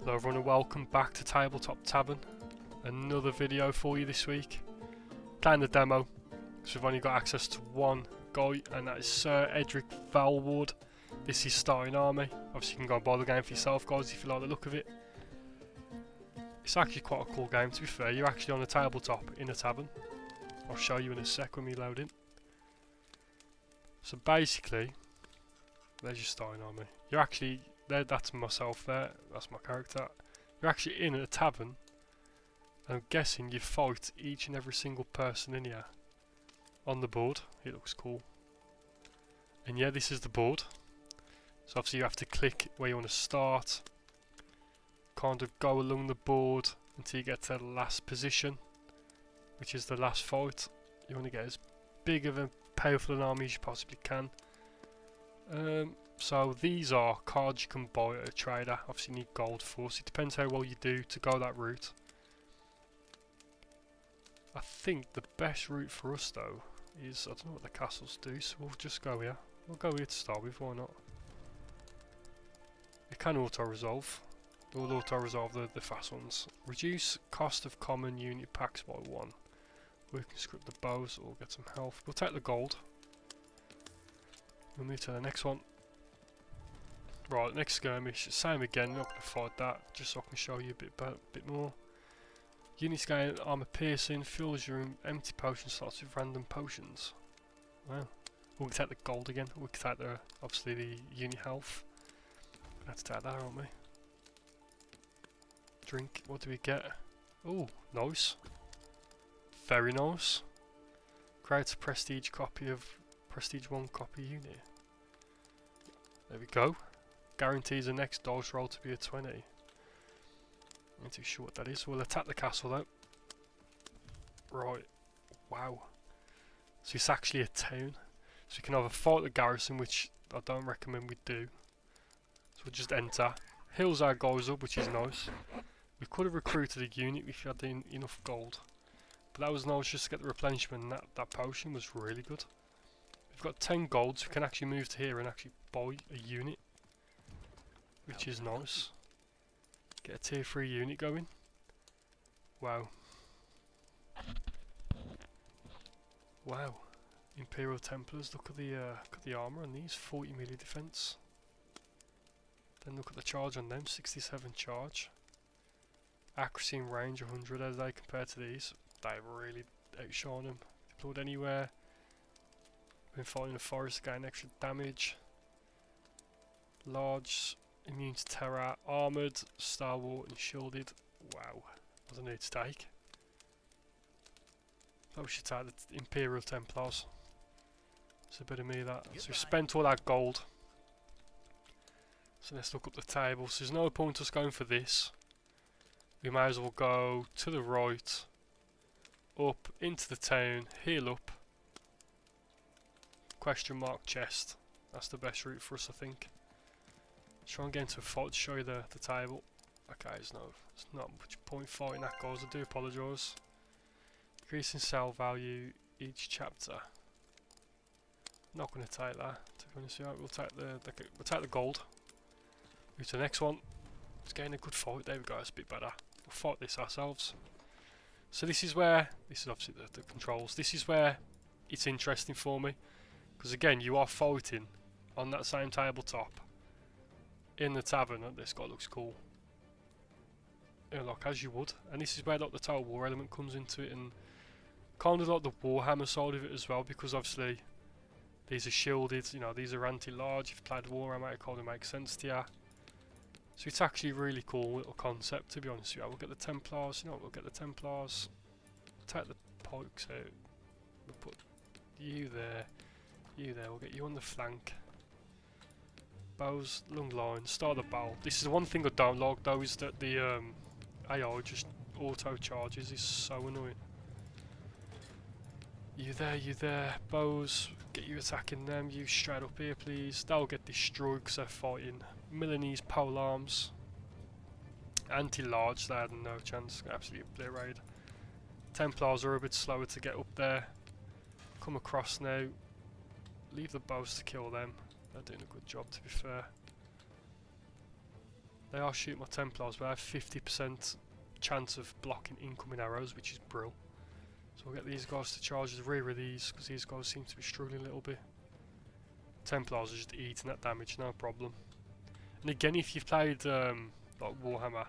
Hello everyone and welcome back to Tabletop Tavern. Another video for you this week. Playing the demo, so we've only got access to one guy, and that is Sir Edric Valward. This is starting army. Obviously you can go and buy the game for yourself, guys, if you like the look of it. It's actually quite a cool game, to be fair. You're actually on a tabletop in a tavern. I'll show you in a sec when we load in. So basically, there's your starting army. You're actually there. That's myself there. That's my character. You're actually in a tavern. I'm guessing you fight each and every single person in here on the board. It looks cool. And yeah, this is the board. So obviously you have to click where you want to start. Kind of go along the board until you get to the last position, which is the last fight. You want to get as big of a powerful an army as you possibly can. So these are cards you can buy at a trader. Obviously you need gold for, so it depends how well you do to go that route. I think the best route for us though is, I don't know what the castles do, so we'll just go here. We'll go here to start with, why not? It can auto-resolve. We'll auto-resolve the fast ones. Reduce cost of common unit packs by 1. We can script the bows or get some health. We'll take the gold. We'll move to the next one. Right, next skirmish, same again, not going to fight that, just so I can show you a bit more. Units gain armor piercing, fills your empty potion slots with random potions. Wow. We can take the gold again, we can take the, obviously the unit health. We'll have to take that, aren't we? Drink, what do we get? Oh, nice. Very nice. Create a prestige copy of, prestige 1 copy unit. There we go. Guarantees the next dice roll to be a 20. I'm not too sure what that is. We'll attack the castle though. Right. Wow. So it's actually a town. So we can either fight the garrison, which I don't recommend we do. So we'll just enter. Heals our guys up, which is nice. We could have recruited a unit if you had enough gold. But that was nice just to get the replenishment, and that potion was really good. We've got 10 gold, so we can actually move to here and actually buy a unit, which is nice. Get a tier 3 unit going. Wow. Wow. Imperial Templars, look at the armour on these, 40 melee defense. Then look at the charge on them, 67 charge. Accuracy and range 100 as they compare to these. They really outshine them. Deployed anywhere. Been fighting a forest, gain extra damage. Large, immune to terror, armoured, stalwart and shielded. Wow, what a new take. Thought we should take the Imperial Templars. It's a bit of me that. So we spent all that gold. So let's look up the table. So there's no point us going for this. We may as well go to the right, up into the town, heal up. Question mark chest. That's the best route for us, I think. Try and get into a fight to show you the table. Okay, there's not much point fighting that, guys. I do apologise. Increasing sell value each chapter. Not going to take that. To be honest with you, we'll take the gold. Move to the next one. It's getting a good fight. There we go. It's a bit better. We'll fight this ourselves. So this is where, this is obviously the controls. This is where it's interesting for me. Because again, you are fighting on that same tabletop in the tavern. This guy looks cool. You know, like as you would. And this is where like the Total War element comes into it, and kind of like the Warhammer side of it as well, because obviously these are shielded, you know, these are anti-large. If you've played Warhammer, it kind of makes sense to you. So it's actually a really cool little concept, to be honest with you. We'll get the Templars, you know, we'll get the Templars, take the pikes out, we'll put you there, we'll get you on the flank. Bows, long line, start the bow. This is the one thing I don't like though, is that the AI just auto charges, is so annoying. You there, bows, get you attacking them, you straight up here please. They'll get destroyed because they're fighting Milanese polearms. Anti-large, they had no chance, absolutely obliterated. Templars are a bit slower to get up there. Come across now, leave the bows to kill them. They're doing a good job, to be fair. They are shooting my Templars, but I have 50% chance of blocking incoming arrows, which is brill. So we'll get these guys to charge the rear of these, because these guys seem to be struggling a little bit. Templars are just eating that damage, no problem. And again, if you've played like Warhammer,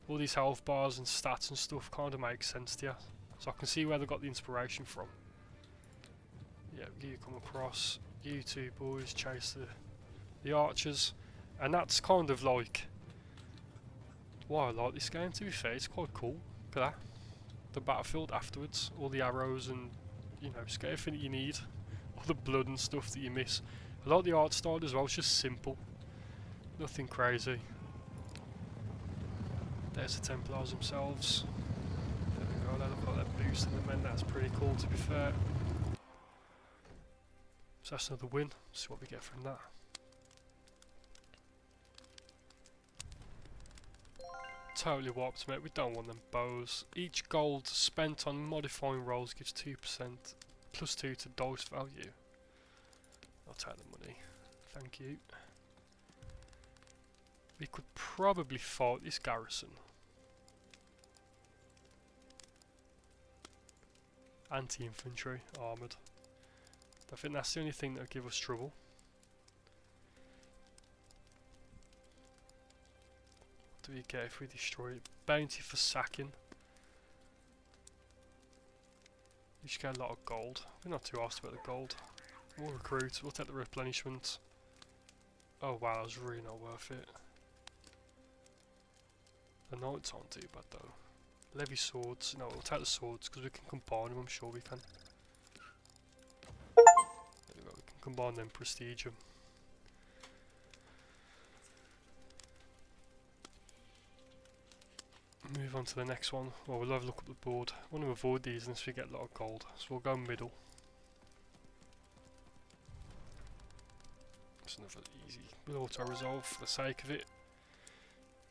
all these health bars and stats and stuff kind of make sense to you. So I can see where they got the inspiration from. Yeah, you come across, you two boys chase the archers, and that's kind of like why I like this game, to be fair. It's quite cool. Look at that. The battlefield afterwards, all the arrows and, you know, just get everything that you need. All the blood and stuff that you miss. I like the art style as well, it's just simple. Nothing crazy. There's the Templars themselves. There we go, they look like they're boosting the men, that's pretty cool to be fair. So that's another win, let's see what we get from that. Totally warped, mate, we don't want them bows. Each gold spent on modifying rolls gives 2%, plus 2 to dice value. I'll take the money, thank you. We could probably fight this garrison. Anti-infantry, armoured. I think that's the only thing that'll give us trouble. What do we get if we destroy it? Bounty for sacking. You should get a lot of gold. We're not too asked about the gold. We'll recruit, we'll take the replenishment. Oh wow, that was really not worth it. The knights aren't too bad though. Levy swords, no, we'll take the swords because we can combine them, I'm sure we can. There we go, we can combine them, prestige them. Move on to the next one. Well, we'll have a look at the board. I want to avoid these unless we get a lot of gold, so we'll go middle. It's another easy, we'll auto-resolve for the sake of it.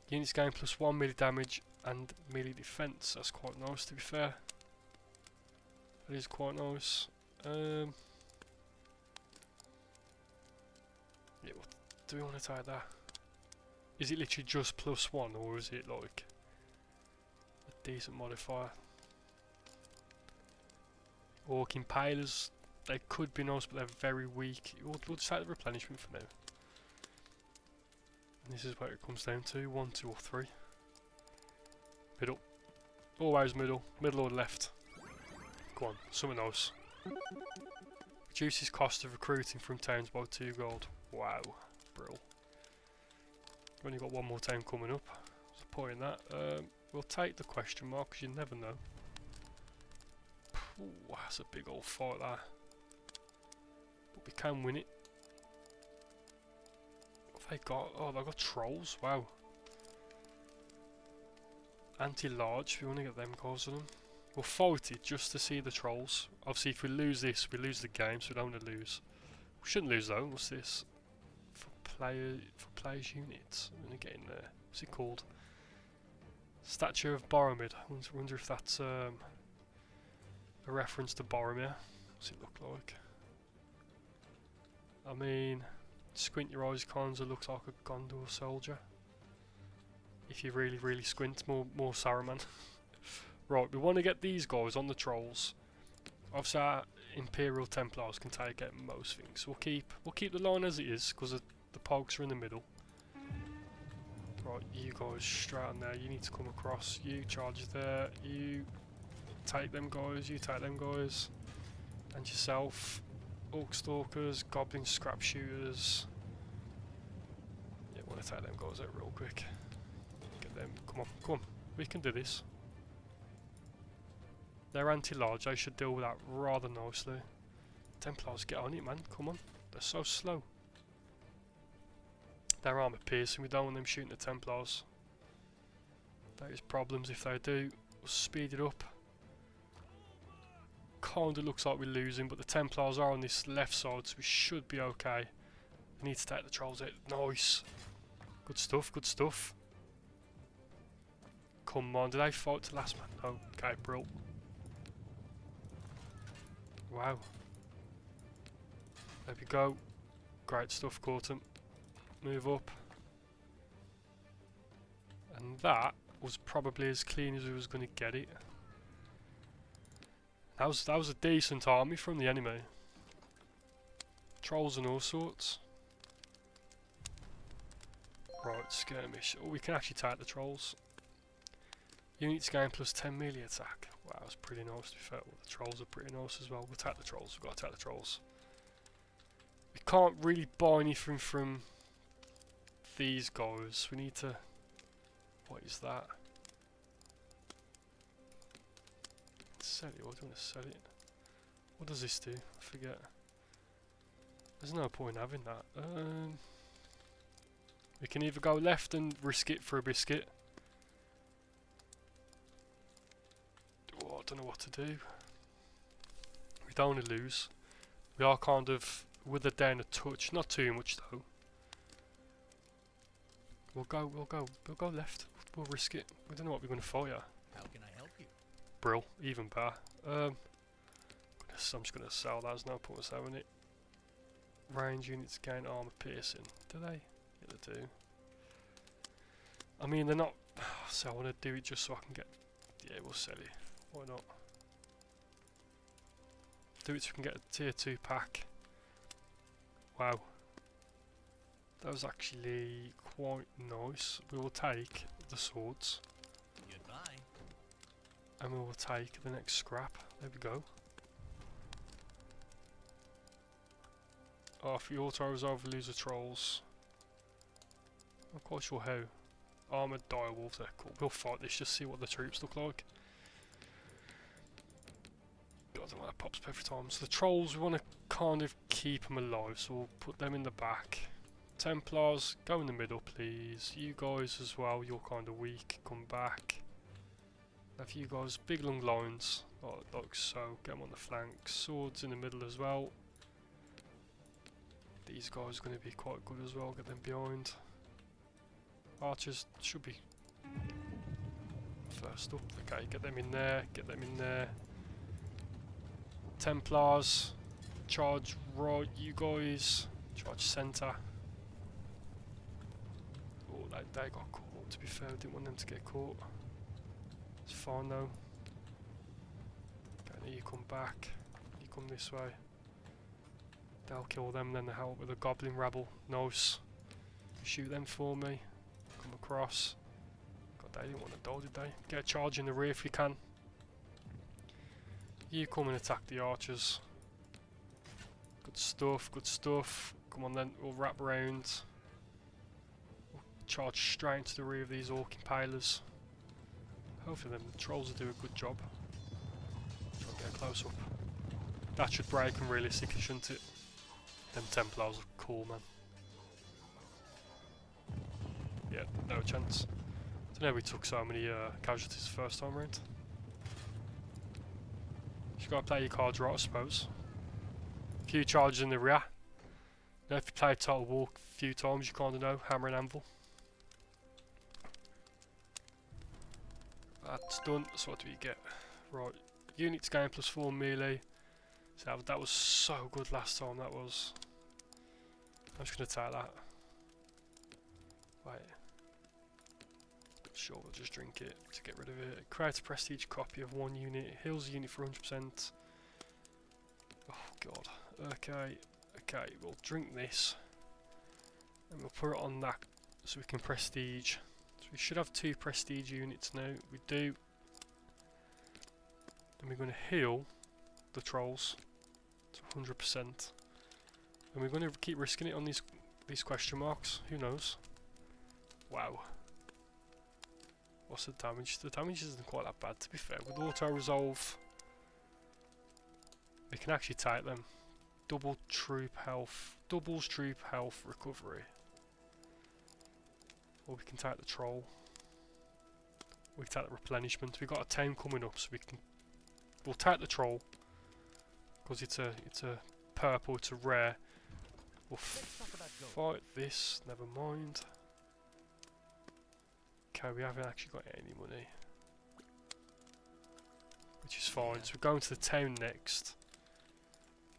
Units gain +1 melee damage and melee defense. That's quite nice, to be fair. That is quite nice. Yeah, what do we want to take that? Is it literally just +1, or is it like a decent modifier? Orc Impalers, they could be nice, but they're very weak. We'll just take the replenishment for now. And this is where it comes down to 1, 2 or 3. Middle. Always middle. Middle or left. Go on, something else. Reduces cost of recruiting from towns by 2 gold. Wow, brill. We've only got one more town coming up. There's a point in that. We'll take the question mark because you never know. Ooh, that's a big old fight that. But we can win it. They got, oh, they've got trolls, wow. Anti-large, we want to get them guys on them. We'll fight it just to see the trolls. Obviously if we lose this, we lose the game, so we don't want to lose. We shouldn't lose though, what's this? For players units, I'm going to get in there. What's it called? Statue of Boromir. I wonder if that's a reference to Boromir. What's it look like? I mean, squint your eyes, kinda looks like a Gondor soldier. If you really, really squint, more Saruman. Right, we want to get these guys on the trolls. Obviously, our Imperial Templars can take out most things. We'll keep the line as it is because the pokes are in the middle. Right, you guys straight on there. You need to come across. You charge there. You take them guys. You take them guys, and yourself. Orc Stalkers, Goblin Scrap Shooters. Yeah, I want to take them guys out real quick. Get them. Come on, come on. We can do this. They're anti-large. They should deal with that rather nicely. Templars, get on it, man. Come on. They're so slow. They're armor piercing. We don't want them shooting the Templars. That is problems if they do. We'll speed it up. Kinda looks like we're losing, but the Templars are on this left side, so we should be okay. We need to take the trolls out. Nice. Good stuff, good stuff. Come on, did they fight to last man? No. Okay, bro. Wow. There we go. Great stuff, caught him. Move up. And that was probably as clean as we was going to get it. That was a decent army from the enemy. Trolls and all sorts. Right, skirmish. Oh, we can actually take the trolls. Units gain plus 10 melee attack. Wow, that's pretty nice to be fair. Well, the trolls are pretty nice as well. We'll take the trolls. We've got to take the trolls. We can't really buy anything from these guys. We need to... What is that? Sell it. Or do you want to sell it? What does this do? I forget. There's no point in having that. We can either go left and risk it for a biscuit. Oh, I don't know what to do. We don't want to lose. We are kind of with it down a touch, not too much though. We'll go left. We'll risk it. We don't know what we're going to fire. How can I help you? Brill, even better. I'm just going to sell that. There's no point in selling it. Range units gain armor piercing. Do they? Yeah, they do. I mean, they're not. So I want to do it just so I can get. Yeah, we'll sell it. Why not? Do it so we can get a tier 2 pack. Wow. That was actually quite nice. We will take the swords. Goodbye. And we will take the next scrap. There we go. Oh, if you auto-resolve, lose the trolls. I'm not quite sure how. Armoured direwolves, they're cool. We'll fight this, just see what the troops look like. God, I don't know, that pops up every time. So the trolls, we want to kind of keep them alive, so we'll put them in the back. Templars, go in the middle please. You guys as well, you're kind of weak, come back. Have you guys, big long lines, like so, get them on the flanks. Swords in the middle as well. These guys are going to be quite good as well, get them behind. Archers should be first up. Okay, get them in there, get them in there. Templars, charge right, you guys. Charge centre. Oh, they got caught, to be fair, I didn't want them to get caught. It's fine though. Okay, now you come back, you come this way. They'll kill them, then they help with the goblin rabble. Nice. Shoot them for me. Come across. God, they didn't want to die, did they? Get a charge in the rear if you can. You come and attack the archers. Good stuff, good stuff. Come on then, we'll wrap around. We'll charge straight into the rear of these orc impalers. Hopefully the trolls will do a good job. Try and get a close up. That should break them realistically, shouldn't it? Them Templars are cool, man. Yeah, no chance. I don't know how we took so many casualties the first time round. You gotta play your cards right, I suppose. A few charges in the rear. Now if you play Total War a few times, you kinda know, hammer and anvil. That's done, so what do we get? Right, units gain plus 4 melee. So that was so good last time, that was. I'm just going to take that. Wait. Sure, we'll just drink it to get rid of it. Create a prestige copy of 1 unit. Heals the unit for 100%. Oh god. Okay. Okay, we'll drink this. And we'll put it on that so we can prestige. So we should have 2 prestige units now. We do. And we're going to heal the trolls to 100%, and we're going to keep risking it on these question marks. Who knows? Wow. What's the damage? The damage isn't quite that bad, to be fair. With auto resolve, we can actually take them. Doubles troop health recovery. Or we can take the troll. We can take the replenishment. We've got a town coming up, so we'll take the troll. Because it's a purple, it's a rare. We'll fight this, never mind. Okay, we haven't actually got any money. Which is fine, so we're going to the town next.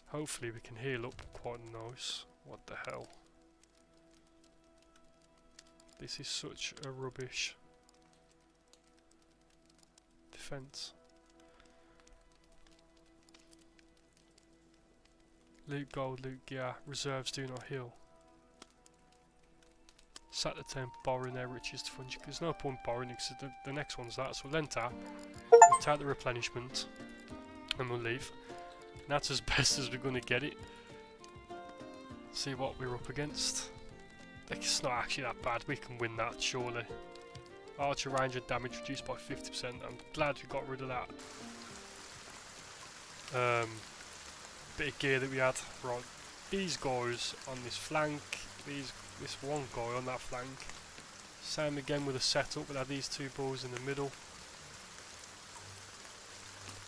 Hopefully we can heal up quite nice. What the hell? This is such a rubbish defence. Loot gold, loot gear, reserves do not heal. Sat the town borrowing their riches to fund you. There's no point borrowing because the next one's that. So we'll enter, we'll take the replenishment, and we'll leave. And that's as best as we're going to get it. See what we're up against. It's not actually that bad, we can win that surely. Archer range and damage reduced by 50%. I'm glad we got rid of that. Bit of gear that we had. Right, these guys on this flank, this one guy on that flank. Same again with the setup, we'll have these two boys in the middle.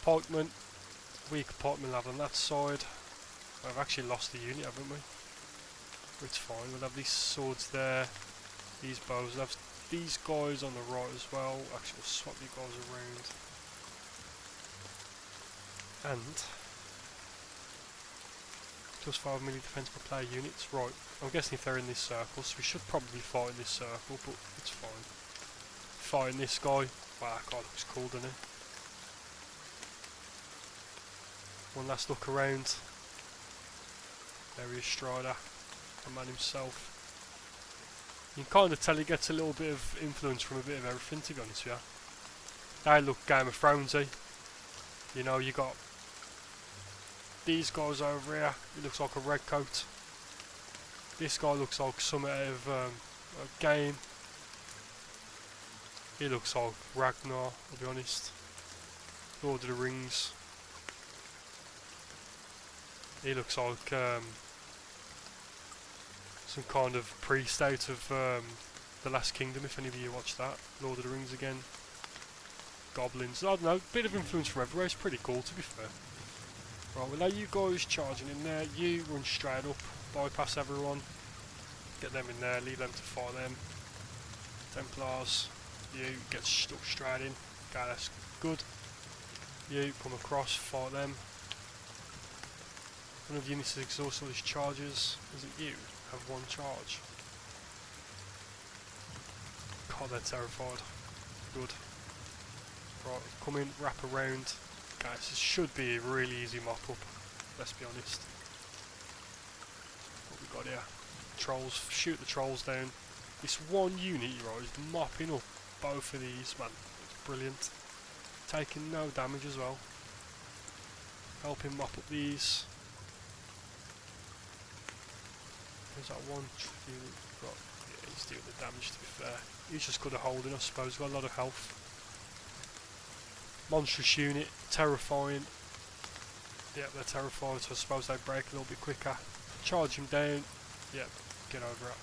Pikemen, weak pikemen lad on that side. I've actually lost the unit, haven't we? But it's fine, we'll have these swords there, these bows, we'll have these guys on the right as well. Actually, we'll swap you guys around. And plus 5 melee defense per player units. Right, I'm guessing if they're in this circle, so we should probably fight in this circle, but it's fine. Fighting this guy. Wow, that guy looks cool, doesn't he? One last look around. There he is, Strider, the man himself. You can kind of tell he gets a little bit of influence from a bit of everything, to be honest with you. They look Game of Thronesy. You know, you got these guys over here. He looks like a red coat. This guy looks like something out of a game. He looks like Ragnar, I'll be honest. Lord of the Rings. He looks like some kind of priest out of The Last Kingdom, if any of you watched that. Lord of the Rings again. Goblins, I don't know, bit of influence from everywhere, it's pretty cool to be fair. Right, we'll let you guys charging in there, you run straight up, bypass everyone, get them in there, leave them to fight them. Templars, you get stuck straight in, okay, that's good. You come across, fight them. One of the units has exhausted all his charges, is it you? Have one charge. God, they're terrified. Good. Right, come in, wrap around. Guys, this should be a really easy mop up, let's be honest. What we got here? Trolls, shoot the trolls down. This one unit, right, is mopping up both of these, man. It's brilliant. Taking no damage as well. Helping mop up these. There's that one unit we've got. Yeah, he's doing the damage, to be fair. He's just good at holding, I suppose. Got a lot of health. Monstrous unit, terrifying. Yep, they're terrified, so I suppose they break a little bit quicker. Charge him down. Yep, get over it.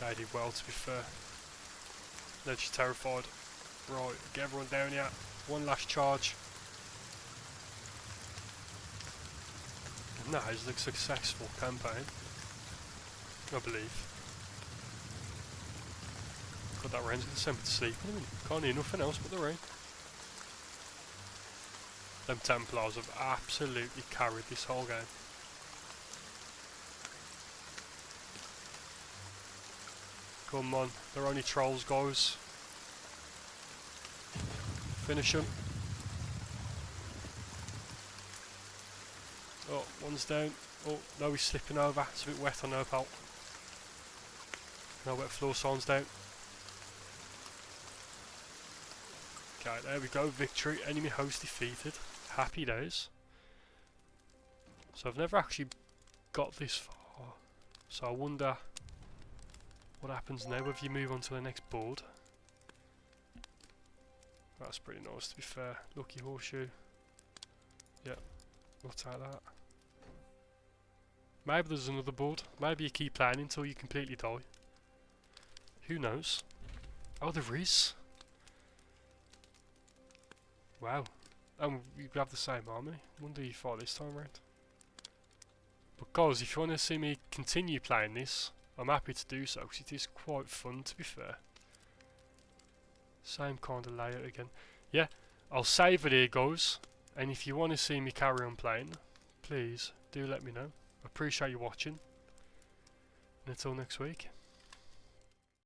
They did well, to be fair. They're just terrified. Right, get everyone down here. One last charge. And that is a successful campaign, I believe. God, that rain's going to send me to sleep in a minute. Can't hear nothing else but the rain. Them Templars have absolutely carried this whole game. Come on, they're only trolls, guys. Finish them. Oh, one's down. Oh, no, he's slipping over. It's a bit wet on her pal. No wet floor signs down. Okay, there we go. Victory. Enemy host defeated. Happy days. So I've never actually got this far. So I wonder what happens now if you move on to the next board. That's pretty nice, to be fair. Lucky horseshoe. Yep, we'll take that. Maybe there's another board. Maybe you keep playing until you completely die. Who knows? Oh, there is. Wow. And we have the same army. Wonder you fought this time round. But guys, if you want to see me continue playing this, I'm happy to do so, because it is quite fun, to be fair. Same kind of layout again. Yeah, I'll save it here, guys. And if you want to see me carry on playing, please do let me know. I appreciate you watching. And until next week.